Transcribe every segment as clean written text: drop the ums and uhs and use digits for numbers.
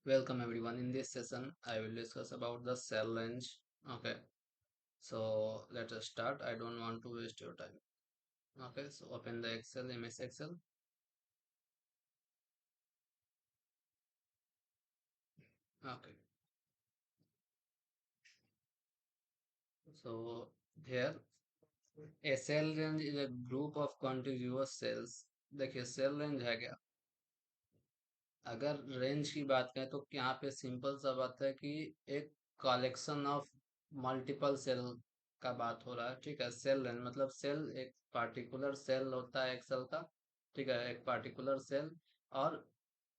Welcome everyone. In this session, I will discuss about the cell range. Okay, so let us start. I don't want to waste your time. Okay, so open the Excel, MS Excel. Okay, so here a cell range is a group of contiguous cells. देखिए cell range है क्या? अगर range की बात करें तो यहाँ पे सिंपल सा बात है कि एक कलेक्शन ऑफ मल्टीपल सेल का बात हो रहा है। ठीक है, सेल रेंज मतलब सेल एक पार्टिकुलर सेल होता है एक सेल का। ठीक है, एक पार्टिकुलर सेल। और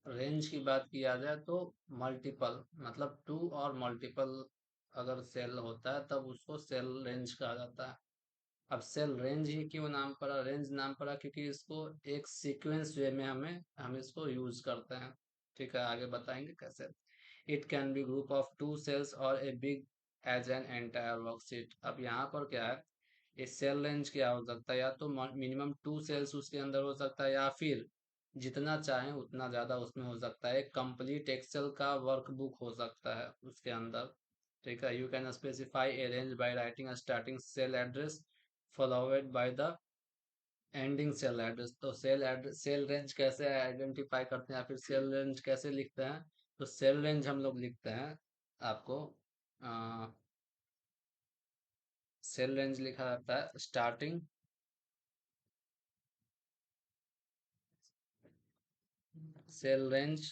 रेंज की बात किया जाए तो मल्टीपल मतलब टू और मल्टीपल अगर सेल होता है तब उसको सेल रेंज कहा जाता है। अब सेल रेंज ही क्यों नाम पड़ा, रेंज नाम पड़ा क्योंकि इसको एक सीक्वेंस वे में हम इसको यूज करते हैं। ठीक है, आगे बताएंगे कैसे। It can be group of two cells और a big as an entire worksheet. अब यहाँ पर क्या है, इस सेल रेंज क्या हो सकता है, या तो मिनिमम टू सेल्स उसके अंदर हो सकता है या फिर जितना चाहें उतना ज्यादा उसमें हो सकता है। एक कंप्लीट एक्सेल का वर्कबुक हो सकता है उसके अंदर। ठीक है, you can specify a range by writing starting cell address followed by the ending cell address. तो सेल एड्रेस सेल रेंज कैसे आइडेंटिफाई करते हैं या फिर सेल रेंज कैसे लिखते हैं? तो सेल रेंज हम लोग लिखते हैं आपको सेल रेंज लिखा जाता है स्टार्टिंग सेल रेंज।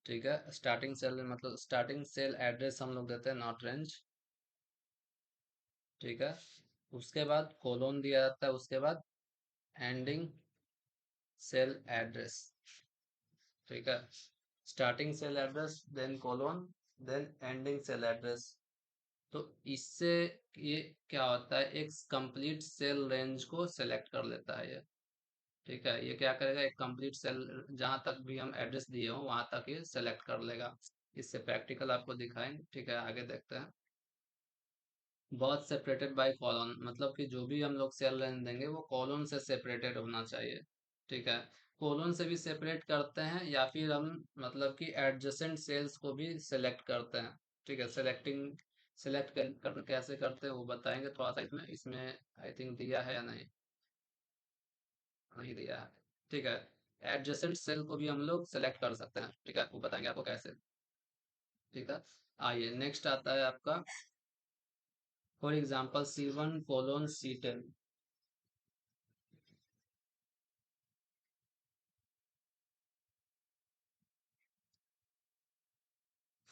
ठीक है, स्टार्टिंग सेल मतलब स्टार्टिंग सेल एड्रेस हम लोग देते हैं, नॉट रेंज। ठीक है, उसके बाद कोलोन दिया जाता है, उसके बाद एंडिंग सेल एड्रेस। ठीक है, starting cell address then colon then ending cell address. तो इससे ये क्या होता है, एक कंप्लीट सेल रेंज को सेलेक्ट कर लेता है ये। ठीक है, ये क्या करेगा, एक कंप्लीट सेल जहां तक भी हम एड्रेस दिए हो वहां तक ये सेलेक्ट कर लेगा। इससे प्रैक्टिकल आपको दिखाएंगे। ठीक है, आगे देखते हैं। बहुत सेपरेटेड बाय कॉलम मतलब कि जो भी हम लोग सेल रेंज देंगे वो कॉलम से सेपरेटेड होना चाहिए। ठीक है, कॉलम से भी सेपरेट करते हैं या फिर हम मतलब कि एडजेसेंट सेल्स को भी सेलेक्ट करते हैं। ठीक है, सेलेक्ट कैसे करते हैं वो बताएंगे थोड़ा सा। इसमें इसमें आई थिंक दिया है या नहीं, नहीं दिया है। ठीक है, एडजेसेंट सेल को भी हम लोग सेलेक्ट कर सकते हैं। ठीक है, वो बताएंगे आपको कैसे। ठीक है, आइए नेक्स्ट आता है आपका for example C1:C10।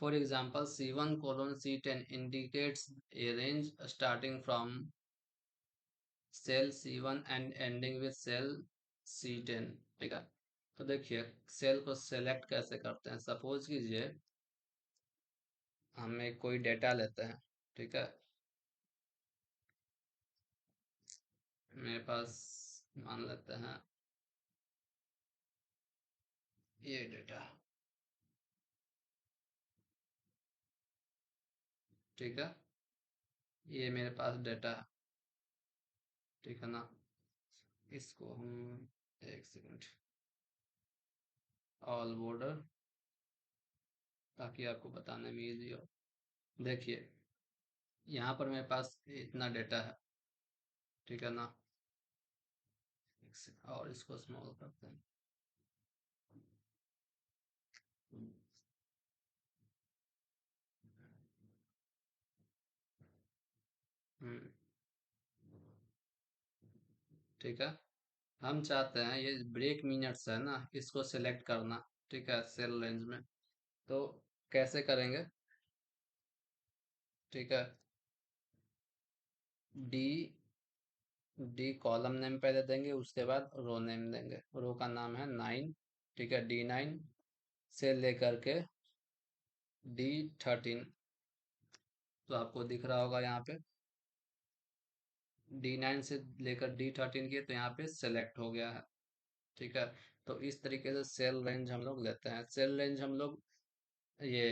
For example, C1:C10 indicates a range starting from cell C1 and ending with cell C10। ठीक है, तो देखिए सेल को सेलेक्ट कैसे करते हैं। सपोज कीजिए हमें कोई डेटा लेते हैं। ठीक है, मेरे पास मान लेते हैं ये डेटा। ठीक है, ये मेरे पास डेटा है। ठीक है ना, इसको हम एक सेकंड ऑल बॉर्डर ताकि आपको बताने में इजी हो। देखिए यहाँ पर मेरे पास इतना डेटा है। ठीक है ना, और इसको स्मॉल करते हैं। हम्म, ठीक है, हम चाहते हैं ये ब्रेक मिनट्स है ना, इसको सिलेक्ट करना। ठीक है, सेल रेंज में तो कैसे करेंगे। ठीक है, डी डी कॉलम नेम पहले देंगे, उसके बाद रो नेम देंगे। रो का नाम है 9। ठीक है, D9 से लेकर के D13। तो आपको दिख रहा होगा यहाँ पे D9 से लेकर D13 की, तो यहाँ पे सेलेक्ट हो गया है। ठीक है, तो इस तरीके से सेल रेंज हम लोग लेते हैं। सेल रेंज हम लोग ये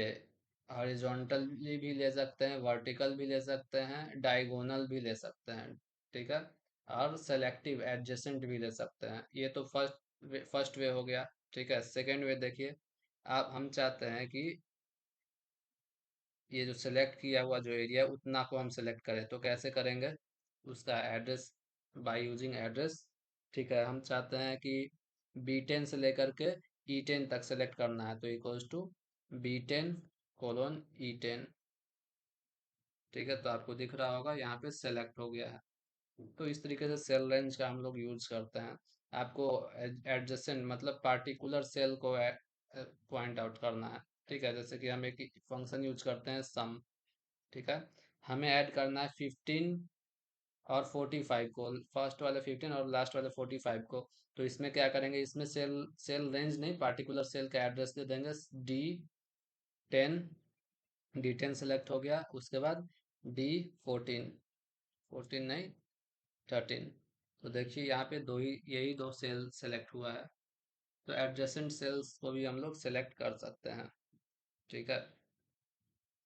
हॉरिजॉन्टली भी ले सकते हैं, वर्टिकल भी ले सकते हैं, डायगोनल भी ले सकते हैं। ठीक है, और सेलेक्टिव एडजेसेंट भी ले सकते हैं। ये तो फर्स्ट वे हो गया। ठीक है, सेकंड वे देखिए, आप हम चाहते हैं कि ये जो सेलेक्ट किया हुआ जो एरिया है उतना को हम सेलेक्ट करें, तो कैसे करेंगे? उसका एड्रेस, बाय यूजिंग एड्रेस। ठीक है, हम चाहते हैं कि B10 से लेकर के E10 तक सेलेक्ट करना है, तो equals to B10 colon E10। ठीक है, तो आपको दिख रहा होगा यहाँ पे सेलेक्ट हो गया है। तो इस तरीके से सेल रेंज का हम लोग यूज करते हैं। आपको एडजेसेंट मतलब पार्टिकुलर सेल को पॉइंट आउट करना है। ठीक है, जैसे कि हम एक फंक्शन यूज करते हैं सम। ठीक है, हमें ऐड करना है 15 और 45 को, फर्स्ट वाले 15 और लास्ट वाले 45 को। तो इसमें क्या करेंगे, इसमें सेल सेल रेंज नहीं, पार्टिकुलर सेल का एड्रेस दे देंगे। D10, D10 सेलेक्ट हो गया, उसके बाद D14, 14 नहीं 13। तो देखिए यहाँ पे दो ही, यही दो सेल सेलेक्ट हुआ है। तो एडजेसेंट सेल्स को भी हम लोग सेलेक्ट कर सकते हैं। ठीक है,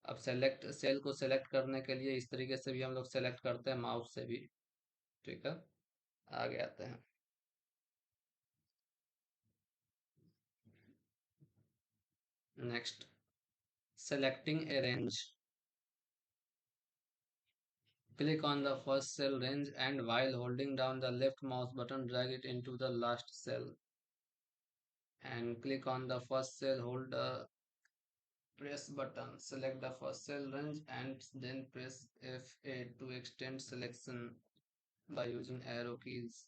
अब सेलेक्ट सेल को सेलेक्ट करने के लिए इस तरीके से भी हम लोग सेलेक्ट करते हैं, माउस से भी। ठीक है, आगे आते हैं। Next, selecting a range. Click on the first cell range and while holding down the left mouse button, drag it into the last cell. And click on the first cell, hold the press button, select the first cell range and then press F8 to extend selection by using arrow keys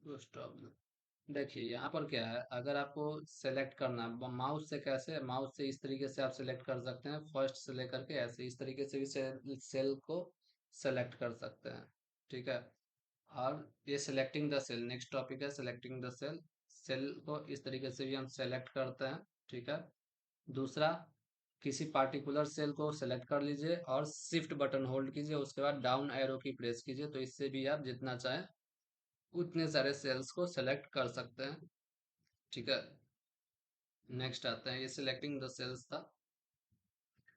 to stop. देखिए यहाँ पर क्या है, अगर आपको select करना है mouse से, कैसे माउस से इस तरीके से आप सेलेक्ट कर सकते हैं, फर्स्ट से लेकर के ऐसे इस तरीके से भी सेल को सेलेक्ट कर सकते हैं। ठीक है, और ये selecting the cell next topic है, सिलेक्टिंग द सेल। सेल को इस तरीके से भी हम सेलेक्ट करते हैं। ठीक है, दूसरा, किसी पार्टिकुलर सेल को सेलेक्ट कर लीजिए और शिफ्ट बटन होल्ड कीजिए, उसके बाद डाउन एरो की प्रेस कीजिए, तो इससे भी आप जितना चाहें उतने सारे सेल्स को सेलेक्ट कर सकते हैं। ठीक है, नेक्स्ट आता है, ये सिलेक्टिंग द सेल्स था।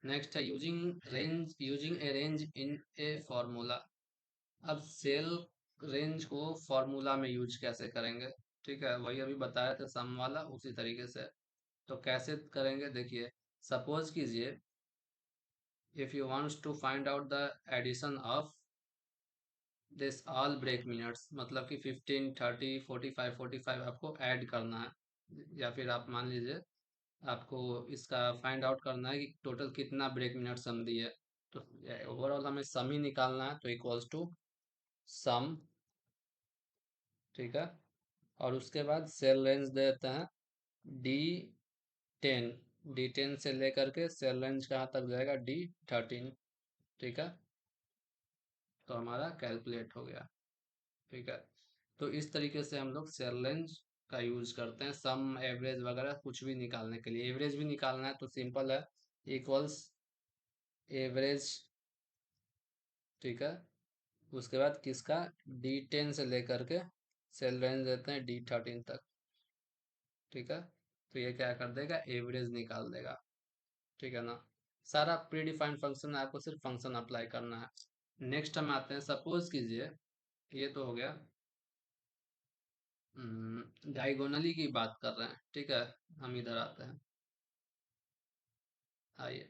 नेक्स्ट है using A range in a formula. अब सेल रेंज को फॉर्मूला में यूज कैसे करेंगे? ठीक है, वही अभी बताया था सम वाला, उसी तरीके से। तो कैसे करेंगे देखिए, सपोज कीजिए if you wants to find out the addition of this all break minutes, मतलब कि 15, 30, 45, 45 आपको ऐड करना है, या फिर आप मान लीजिए आपको इसका फाइंड आउट करना है कि टोटल कितना ब्रेक मिनट सम दी है। तो ओवरऑल हमें सम ही निकालना है, तो इक्वल्स टू सम। ठीक है, और उसके बाद सेल रेंज देते हैं D10। D10 से लेकर के सेल रेंज कहाँ तक जाएगा, D13। ठीक है, तो हमारा कैलकुलेट हो गया। ठीक है, तो इस तरीके से हम लोग सेल रेंज का यूज करते हैं सम, एवरेज वगैरह कुछ भी निकालने के लिए। एवरेज भी निकालना है तो सिंपल है, इक्वल्स एवरेज। ठीक है, उसके बाद किसका, D10 से लेकर के सेल रेंज देते हैं D13 तक। ठीक है, तो ये क्या कर देगा, एवरेज निकाल देगा। ठीक है ना, सारा प्री डिफाइंड फंक्शन है, आपको सिर्फ फंक्शन अप्लाई करना है। नेक्स्ट हम आते हैं, सपोज कीजिए, ये तो हो गया, डायगोनली की बात कर रहे हैं। ठीक है, हम इधर आते हैं, आइए।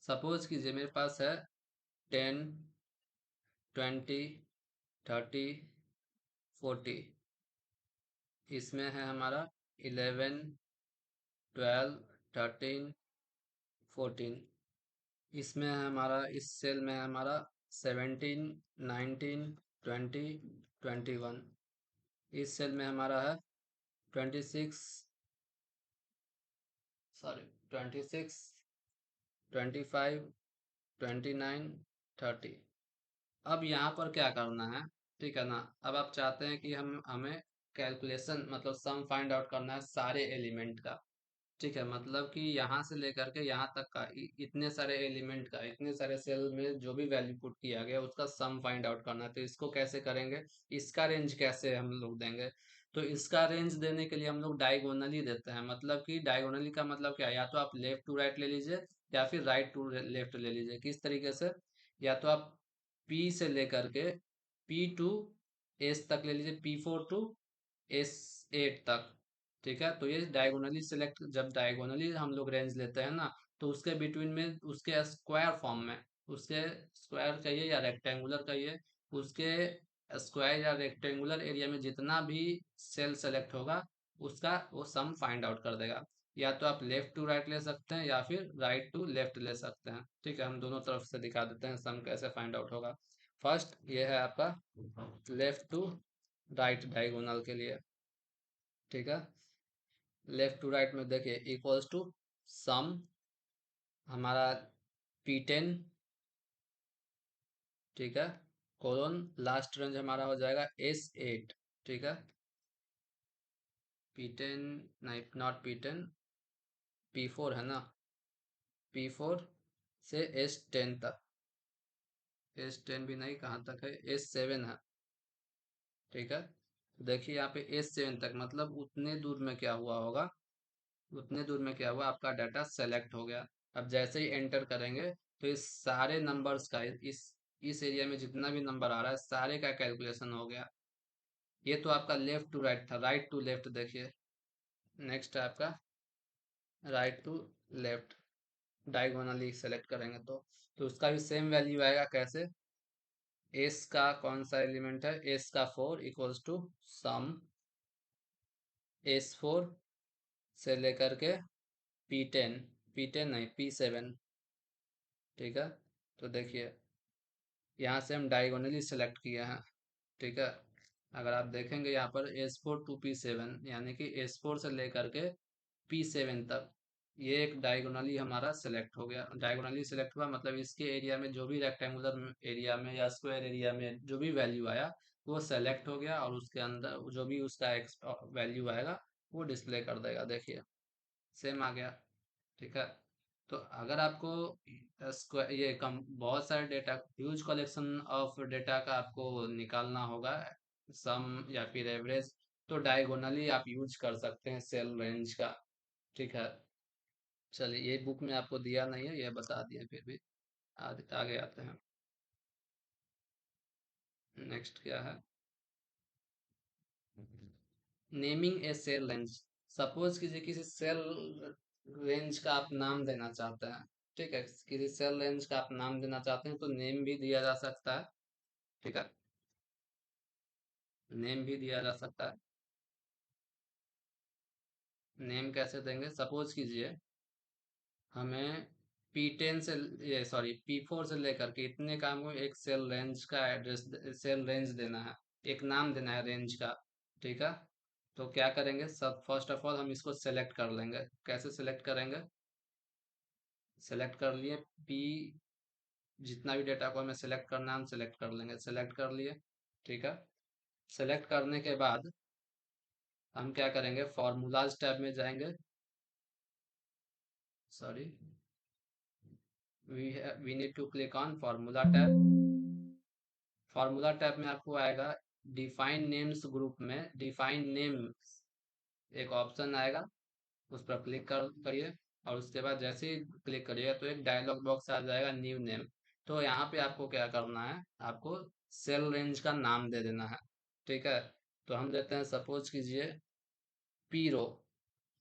सपोज कीजिए मेरे पास है 10, 20, 30, 40। इसमें है हमारा 11, 12, 13, 14। इसमें है हमारा, इस सेल में है हमारा 17, 19, 20, 21। इस सेल में हमारा है 26, सॉरी 26, 25, 29, 30। अब यहाँ पर क्या करना है, ठीक है ना, अब आप चाहते हैं कि हमें कैलकुलेशन मतलब सम फाइंड आउट करना है सारे एलिमेंट का। ठीक है, मतलब कि यहाँ से लेकर के यहाँ तक का इतने सारे एलिमेंट का, इतने सारे सेल में जो भी वैल्यू पुट किया गया उसका सम फाइंड आउट करना है। तो इसको कैसे करेंगे, इसका रेंज कैसे हम लोग देंगे? तो इसका रेंज देने के लिए हम लोग डायगोनली देते हैं। मतलब कि डायगोनली का मतलब क्या है, या तो आप लेफ्ट टू राइट ले लीजिए या फिर राइट टू लेफ्ट ले लीजिए। किस तरीके से, या तो आप P से लेकर के P टू S तक ले लीजिए, P4 टू S8 तक। ठीक है, तो ये डायगोनली सिलेक्ट, जब डायगोनली हम लोग रेंज लेते हैं ना, तो उसके बिटवीन में उसके स्क्वायर फॉर्म में, उसके स्क्वायर कहिए या रेक्टेंगुलर कहिए, उसके स्क्वायर या रेक्टेंगुलर एरिया में जितना भी सेल सेलेक्ट होगा, उसका वो सम फाइंड आउट कर देगा। या तो आप लेफ्ट टू राइट ले सकते हैं या फिर राइट टू लेफ्ट ले सकते हैं। ठीक है, हम दोनों तरफ से दिखा देते हैं सम कैसे फाइंड आउट होगा। फर्स्ट ये है आपका लेफ्ट टू राइट डायगोनल के लिए। ठीक है, लेफ्ट टू राइट में देखिए इक्वल्स टू सम हमारा P10। ठीक है, कोलोन लास्ट रेंज हमारा हो जाएगा S8। ठीक है, P10 नहीं, नॉट P10, P4 है ना, P4 से S10 तक। S10 भी नहीं, कहाँ तक है, S7 है। ठीक है, तो देखिए यहाँ पे S7 तक, मतलब उतने दूर में क्या हुआ होगा, उतने दूर में क्या हुआ, आपका डाटा सेलेक्ट हो गया। अब जैसे ही एंटर करेंगे तो इस सारे नंबर्स का, इस एरिया में जितना भी नंबर आ रहा है सारे का कैलकुलेशन हो गया। ये तो आपका लेफ्ट टू राइट था, राइट टू लेफ्ट देखिए। नेक्स्ट है आपका right to left, diagonally select करेंगे तो उसका भी सेम वैल्यू आएगा। कैसे, एस का कौन सा एलिमेंट है, एस का 4 इक्वल्स टू सम S4 से लेकर के P10, P10 नहीं, P7। ठीक है, तो देखिए यहाँ से हम डायगोनली सेलेक्ट किए हैं। ठीक है, अगर आप देखेंगे यहाँ पर S4 टू P7, यानी कि S4 से लेकर के P7 तक, ये एक डायगोनली हमारा सेलेक्ट हो गया। डायगोनली सेलेक्ट हुआ मतलब इसके एरिया में जो भी रेक्टेंगुलर एरिया में या स्क्वायर एरिया में जो भी वैल्यू आया वो सेलेक्ट हो गया, और उसके अंदर जो भी उसका वैल्यू आएगा वो डिस्प्ले कर देगा। देखिए सेम आ गया। ठीक है, तो अगर आपको ये कम बहुत सारे data, huge collection of data का आपको निकालना होगा, सम या फिर एवरेज, तो डायगोनली आप यूज कर सकते हैं सेल रेंज का। ठीक है, चलिए ये बुक में आपको दिया नहीं है, ये बता दिए, फिर भी आगे आते हैं। नेक्स्ट क्या है, नेमिंग ए सेल रेंज। सपोज किसी सेल रेंज का आप नाम देना चाहते हैं। ठीक है, किसी सेल रेंज का आप नाम देना चाहते हैं तो नेम भी दिया जा सकता है। ठीक है, नेम भी दिया जा सकता है। नेम कैसे देंगे, सपोज कीजिए हमें P10 से, ये सॉरी P4 से लेकर के इतने का हमको एक सेल रेंज का एड्रेस, सेल रेंज देना है, एक नाम देना है रेंज का। ठीक है, तो क्या करेंगे, सब फर्स्ट ऑफ ऑल हम इसको सेलेक्ट कर लेंगे। कैसे सेलेक्ट करेंगे, सेलेक्ट कर लिए P, जितना भी डेटा को हमें सेलेक्ट करना है हम सेलेक्ट कर लेंगे, सेलेक्ट कर लिए। ठीक है, सेलेक्ट करने के बाद हम क्या करेंगे, फॉर्मूलाज टैब में जाएंगे। Sorry, we need to click on formula tab. Formula tab में आपको आएगा डिफाइन नेम्स, ग्रुप में डिफाइन नेम्स एक ऑप्शन आएगा, उस पर क्लिक करिए। और उसके बाद जैसे ही क्लिक करिएगा तो एक डायलॉग बॉक्स आ जाएगा न्यू नेम। तो यहाँ पे आपको क्या करना है, आपको सेल रेंज का नाम दे देना है। ठीक है, तो हम देते हैं, सपोज कीजिए पीरो।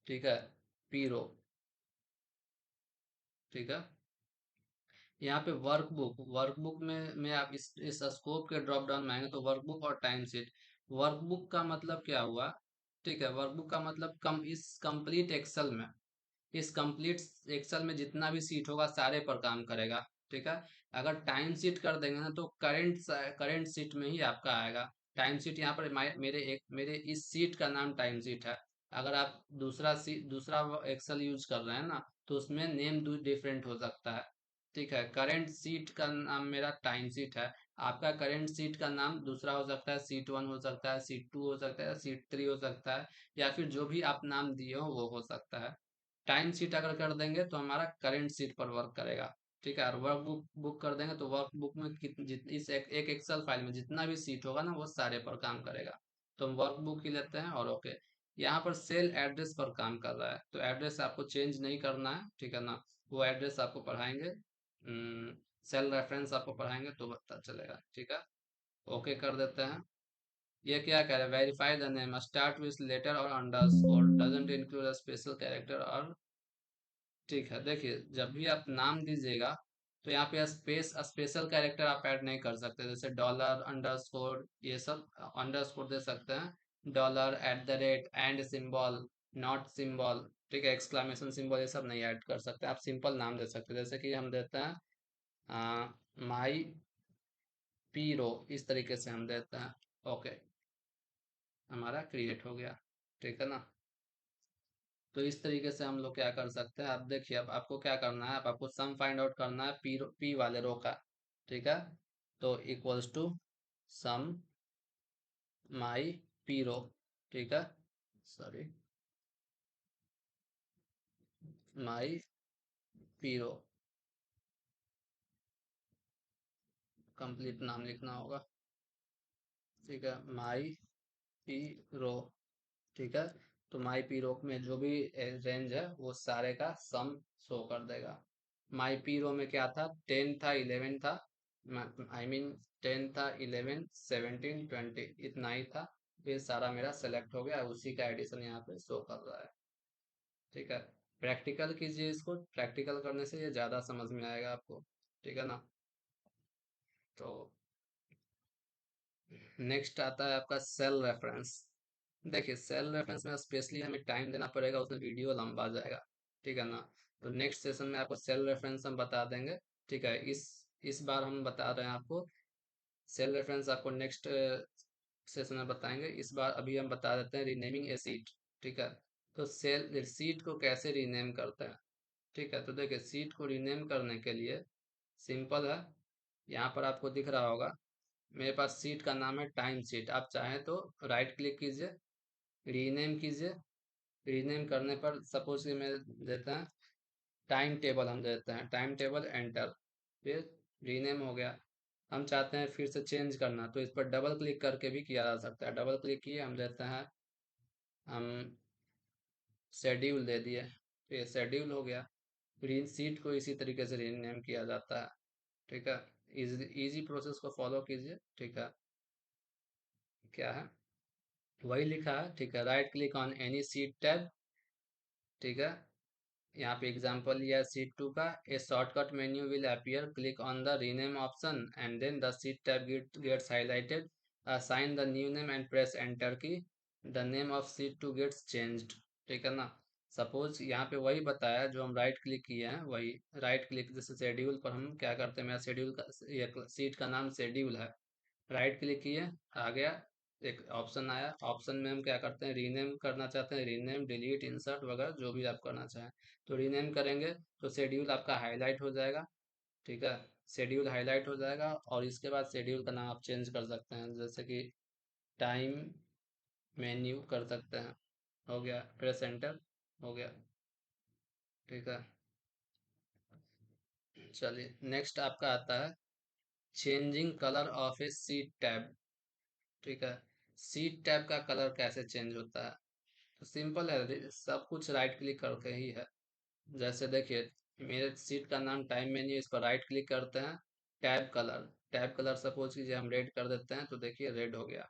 ठीक है, पीरो। ठीक है, यहाँ पे वर्कबुक, वर्कबुक में आप इस स्कोप के ड्रॉप डाउन में आएंगे तो वर्कबुक और टाइम शीट। वर्कबुक का मतलब क्या हुआ, ठीक है, वर्कबुक का मतलब कम, इस कंप्लीट एक्सेल में, इस कंप्लीट एक्सेल में जितना भी सीट होगा सारे पर काम करेगा। ठीक है, अगर टाइम सीट कर देंगे ना तो करंट करंट सीट में ही आपका आएगा। टाइम सीट यहाँ पर मेरे इस सीट का नाम टाइम सीट है। अगर आप दूसरा एक्सेल यूज कर रहे हैं ना तो उसमें नेम डिफरेंट हो सकता है। ठीक है, करंट सीट का नाम मेरा टाइम सीट है, आपका करंट सीट का नाम दूसरा हो सकता है, सीट 1 हो सकता है, सीट 2 हो सकता है, सीट 3 हो सकता है, या फिर जो भी आप नाम दिए हो वो हो सकता है। टाइम शीट अगर कर देंगे तो हमारा करंट शीट पर वर्क करेगा। ठीक है, और वर्क बुक बुक कर देंगे तो वर्क बुक में इस एक एक्सेल फाइल में जितना भी सीट होगा ना वो सारे पर काम करेगा। तो हम वर्क बुक ही लेते हैं, और ओके। यहाँ पर सेल एड्रेस पर काम कर रहा है तो एड्रेस आपको चेंज नहीं करना है। ठीक है ना, वो एड्रेस आपको पढ़ाएंगे, सेल रेफरेंस आपको पढ़ाएंगे तो पता चलेगा। ठीक है, ओके कर देते हैं। ये क्या कह रहा है, verify the name start with letter और underscore doesn't include a special character और, ठीक है। देखिए जब भी आप नाम दीजिएगा तो यहाँ पे स्पेशल कैरेक्टर आप ऐड नहीं कर सकते, जैसे डॉलर, अंडरस्कोर, ये सब अंडरस्कोर दे सकते हैं, dollar, at the rate, and symbol, not symbol, ठीक है, एक्सक्लामेशन सिंबल, ये सब नहीं ऐड कर सकते। आप सिंपल नाम दे सकते हैं, जैसे कि हम देते हैं माई पीरो, इस तरीके से हम देते हैं। ओके, हमारा क्रिएट हो गया, ठीक है ना। तो इस तरीके से हम लोग क्या कर सकते हैं, आप देखिए अब आपको क्या करना है, अब आपको सम फाइंड आउट करना है पी वाले रो का, ठीक है। तो इक्वल्स टू सम माई पी रो, ठीक है, सॉरी, माई पी रो, कंप्लीट नाम लिखना होगा, ठीक है, माई पी रो, ठीक है। तो माई पी रो में जो भी रेंज है वो सारे का सम शो कर देगा। माई पी रो में क्या था, 10 था, 11 था, आई मीन 10 था, 11, 17, 20, इतना ही था। ये सारा मेरा सेलेक्ट हो गया, उसी का एडिशन यहाँ पे शो कर रहा है, ठीक है। प्रैक्टिकल कीजिए इसको, प्रैक्टिकल करने से ये ज्यादा समझ में आएगा आपको, ठीक है ना। तो नेक्स्ट आता है आपका सेल रेफरेंस। देखिए सेल रेफरेंस में स्पेशली हमें टाइम देना पड़ेगा, उसमें वीडियो लंबा जाएगा, ठीक है ना। तो नेक्स्ट सेशन में आपको सेल रेफरेंस हम बता देंगे, ठीक है। इस बार हम बता रहे हैं आपको सेल रेफरेंस, आपको नेक्स्ट सेशन में बताएंगे। इस बार अभी हम बता देते हैं रीनेमिंग ए सीट, ठीक है। तो सेल सीट को कैसे रीनेम करते हैं, ठीक है। तो देखिए सीट को रीनेम करने के लिए सिंपल है, यहाँ पर आपको दिख रहा होगा मेरे पास सीट का नाम है टाइम सीट। आप चाहें तो राइट क्लिक कीजिए, रीनेम कीजिए, रीनेम करने पर सपोज कि मैं देता है टाइम टेबल, हम देते हैं टाइम टेबल, एंटर, फिर रीनेम हो गया। हम चाहते हैं फिर से चेंज करना, तो इस पर डबल क्लिक करके भी किया जा सकता है। डबल क्लिक किए, हम देते हैं हम शेड्यूल दे दिए, तो ये शेड्यूल हो गया। री सीट को इसी तरीके से रीनेम किया जाता है, ठीक है। इजी इजी प्रोसेस को फॉलो कीजिए, ठीक है। क्या है, वही लिखा है, ठीक है। Right click on any seat tab, ठीक है। यहाँ पे एग्जांपल लिया है सीट 2 का। A shortcut menu will appear, click on the rename option and then the sheet tab gets highlighted, assign the new name and press enter key, the name of sheet 2 gets changed, ठीक है ना। Suppose यहाँ पे वही बताया जो हम right click किए हैं, वही राइट क्लिक, जैसे शेड्यूल पर हम क्या करते हैं, मेरा शेड्यूल का ये सीट का नाम शेड्यूल है, राइट क्लिक किए, आ गया, एक ऑप्शन आया, ऑप्शन में हम क्या करते हैं, रीनेम करना चाहते हैं, रीनेम, डिलीट, इंसर्ट वगैरह जो भी आप करना चाहें। तो रीनेम करेंगे तो शेड्यूल आपका हाईलाइट हो जाएगा, ठीक है। शेड्यूल हाईलाइट हो जाएगा और इसके बाद शेड्यूल का नाम आप चेंज कर सकते हैं, जैसे कि टाइम मेन्यू कर सकते हैं, हो गया, प्रेस एंटर, हो गया, ठीक है। चलिए नेक्स्ट आपका आता है changing colour of A seat tab, ठीक है। सीट टैब का कलर कैसे चेंज होता है, तो सिंपल है, सब कुछ राइट क्लिक करके ही है। जैसे देखिए मेरे सीट का नाम टाइम मेन्यू, इस पर राइट क्लिक करते हैं, tab colour, tab colour suppose कीजिए हम रेड कर देते हैं, तो देखिए रेड हो गया,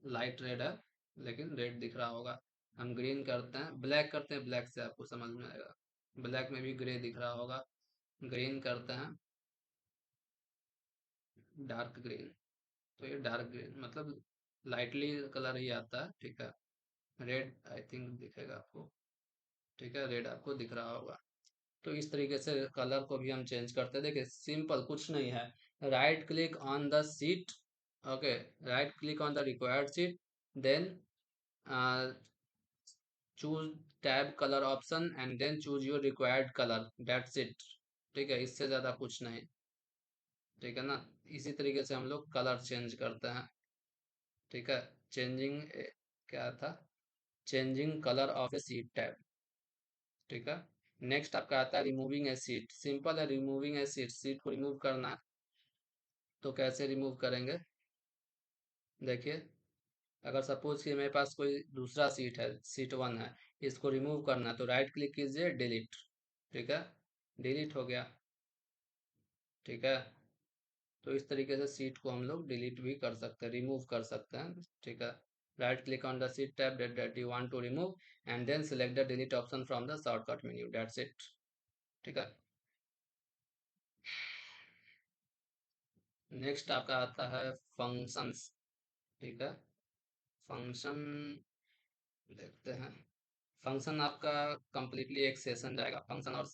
लाइट रेड है लेकिन रेड दिख रहा होगा। हम ग्रीन करते हैं, ब्लैक करते हैं, ब्लैक से आपको समझ में आएगा, ब्लैक में भी ग्रे दिख रहा होगा। ग्रीन करते हैं, डार्क ग्रीन, तो ये डार्क ग्रीन मतलब लाइटली कलर ही आता है, ठीक है। रेड आई थिंक दिखेगा आपको, ठीक है, रेड आपको दिख रहा होगा। तो इस तरीके से कलर को भी हम चेंज करते हैं, देखिए सिंपल कुछ नहीं है, right click on the sheet, okay, right click on the required sheet, then choose tab colour option and then choose your required colour, that's it, ठीक है, इससे ज्यादा कुछ नहीं, ठीक है ना। इसी तरीके से हम लोग कलर चेंज करते हैं, ठीक है। चेंजिंग, क्या था, changing colour of A seat tab, ठीक है। नेक्स्ट आपका आता है रिमूविंग ए सीट, सिंपल है, रिमूविंग ए सीट, सीट को रिमूव करना है, तो कैसे रिमूव करेंगे, देखिए अगर सपोज कि मेरे पास कोई दूसरा सीट है, सीट 1 है, इसको रिमूव करना है, तो राइट क्लिक कीजिए, डिलीट, ठीक है, डिलीट हो गया, ठीक है। तो इस तरीके से शीट को हम लोग डिलीट भी कर सकते हैं, रिमूव कर सकते हैं। ठीक है, right click on the sheet tab that you want to remove and then select the delete option from the shortcut menu, that's it। ठीक है, नेक्स्ट आपका आता है फंक्शंस। ठीक है, फंक्शन देखते हैं। फंक्शन आपका कंप्लीटली एक सेशन जाएगा, फंक्शन और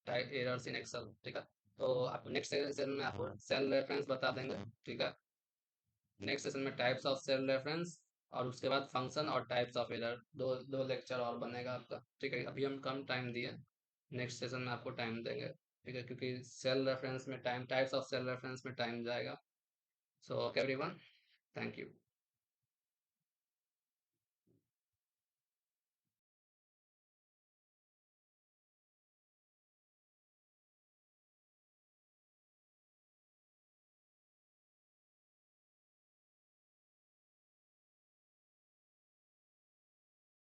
टाइप एरर्स इन एक्सेल। ठीक है, तो आप नेक्स्ट सेशन में आपको सेल रेफरेंस बता देंगे। ठीक है, नेक्स्ट सेशन में टाइप्स ऑफ सेल रेफरेंस, और उसके बाद फंक्शन और टाइप्स ऑफ एरर, दो दो लेक्चर और बनेगा आपका। ठीक है, अभी हम कम टाइम दिए, नेक्स्ट सेशन में आपको टाइम देंगे। ठीक है, क्योंकि सेल रेफरेंस में time, types of cell reference में टाइम जाएगा। So okay everyone, thank you.